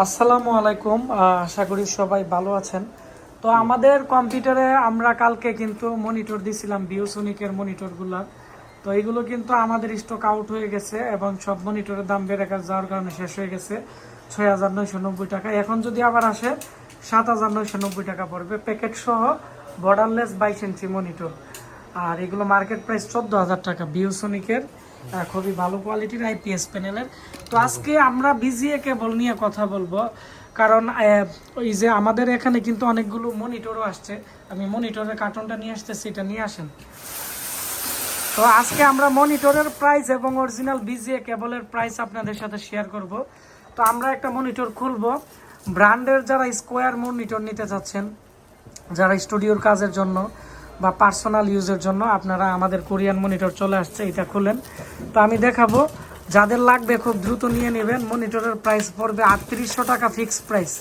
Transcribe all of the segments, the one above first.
আসসালামু আলাইকুম। আশা করি সবাই ভালো আছেন। তো আমাদের কম্পিউটারে আমরা কালকে কিন্তু মনিটর দিছিলাম বিওসনিকের মনিটরগুলা। তো এগুলো কিন্তু আমাদের স্টক আউট হয়ে গেছে এবং সব মনিটরের দাম বেড়ে যাওয়ার কারণে শেষ হয়ে গেছে ৬,৯৯০ টাকা। এখন যদি আবার আসে ৭,৯৯০ টাকা পড়বে প্যাকেট সহ, বর্ডারলেস 22 ইঞ্চি মনিটর। আর এগুলো মার্কেট প্রাইস ১৪,০০০ টাকা বিওসনিকের, খুবই ভালো কোয়ালিটির আইপিএস প্যানেলের। তো আজকে আমরা বিজিএ কেবল নিয়ে কথা বলবো, কারণ ওই যে আমাদের এখানে কিন্তু অনেকগুলো মনিটরও আসছে। আমি মনিটরের কার্টনটা নিয়ে আসতেছি, এটা নিয়ে আসেন। তো আজকে আমরা মনিটরের প্রাইস এবং অরিজিনাল বিজিএ কেবলের প্রাইস আপনাদের সাথে শেয়ার করব। তো আমরা একটা মনিটর খুলবো ব্র্যান্ডের, যারা স্কোয়ার মনিটর নিতে চাচ্ছেন, যারা স্টুডিওর কাজের জন্য বা পার্সোনাল ইউজের জন্য, আপনারা আমাদের কোরিয়ান মনিটর চলে আসছে, এটা খুলেন। তো আমি দেখাবো, যাদের লাগবে খুব দ্রুত নিয়ে নেবেন। মনিটরের প্রাইস পড়বে ৩৮০০ টাকা ফিক্সড প্রাইস।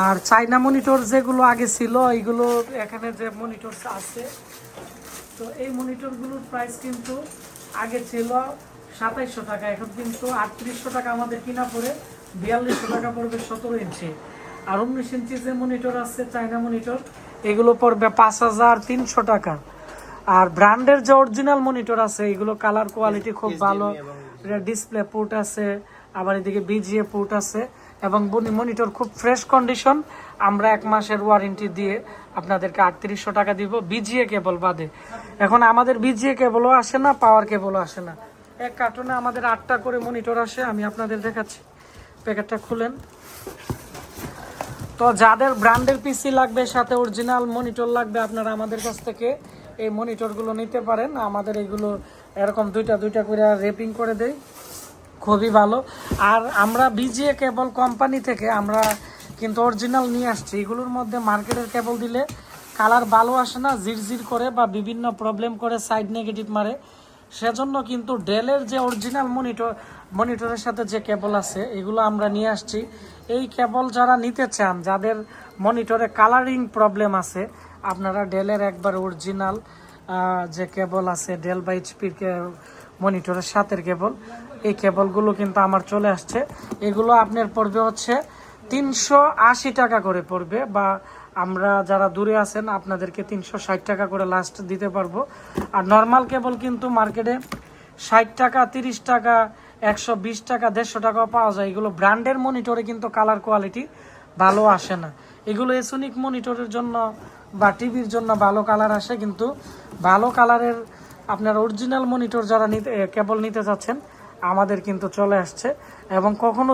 আর চাইনা মনিটর যেগুলো আগে ছিল, এইগুলো এখানে যে মনিটর আছে, তো এই মনিটরগুলোর প্রাইস কিন্তু আগে ছিল ২৭০০ টাকা, এখন কিন্তু ৩৮০০ টাকা আমাদের কিনা পড়ে ৪২০০ টাকা পড়বে ১৭ ইঞ্চি। আর ১৯ ইঞ্চি যে মনিটর আছে চাইনা মনিটর, এগুলো পড়বে ৫,৩০০ টাকা। আর ব্র্যান্ডের যে অরিজিনাল মনিটর আছে, এগুলো কালার কোয়ালিটি খুব ভালো, ডিসপ্লে পোর্ট আছে, আবার এদিকে বিজিএ পোর্ট আছে, এবং মনিটর খুব ফ্রেশ কন্ডিশন। আমরা 1 মাসের ওয়ারেন্টি দিয়ে আপনাদেরকে ৩৮০০ টাকা দিব বিজিএ কেবল বাদে। এখন আমাদের বিজিএ কেবলও আসে না, পাওয়ার কেবলও আসে না। এক কার্টনে আমাদের 8টা করে মনিটর আসে। আমি আপনাদের দেখাচ্ছি, প্যাকেটটা খুলেন। তো যাদের ব্র্যান্ডের পিসি লাগবে, সাথে অরিজিনাল মনিটর লাগবে, আপনারা আমাদের কাছ থেকে এই মনিটরগুলো নিতে পারেন। আমাদের এগুলো এরকম দুইটা দুইটা করে রেপিং করে দেয়, খুবই ভালো। আর আমরা বিজিএ কেবল কোম্পানি থেকে আমরা কিন্তু অরিজিনাল নিয়ে আসছি। এগুলোর মধ্যে মার্কেটের কেবল দিলে কালার ভালো আসে না, জিরজির করে বা বিভিন্ন প্রবলেম করে, সাইড নেগেটিভ মারে। সেজন্য কিন্তু ডেলের যে অরিজিনাল মনিটরের সাথে যে কেবল আছে, এগুলো আমরা নিয়ে আসছি। এই কেবল যারা নিতে চান, যাদের মনিটরে কালারিং প্রবলেম আছে, আপনারা ডেলের একবার অরিজিনাল যে কেবল আছে, ডেল বা এইচপির মনিটরের সাথের কেবল, এই কেবলগুলো কিন্তু আমার চলে আসছে। এগুলো আপনার পড়বে হচ্ছে ৩৮০ টাকা করে পড়বে, বা আমরা যারা দূরে আছেন আপনাদেরকে ৩৬০ টাকা করে লাস্ট দিতে পারবো। আর নর্মাল কেবল কিন্তু মার্কেটে ৬০ টাকা, ৩০ টাকা, ১২০ টাকা, ১৫০ টাকাও পাওয়া যায়। এগুলো ব্র্যান্ডের মনিটরে কিন্তু কালার কোয়ালিটি ভালো আসে না। এগুলো এসোনিক মনিটরের জন্য বা টিভির জন্য ভালো কালার আসে, কিন্তু ভালো কালারের আপনার অরিজিনাল মনিটর যারা কেবল নিতে চাচ্ছেন, আমাদের কিন্তু চলে আসছে। এবং কখনো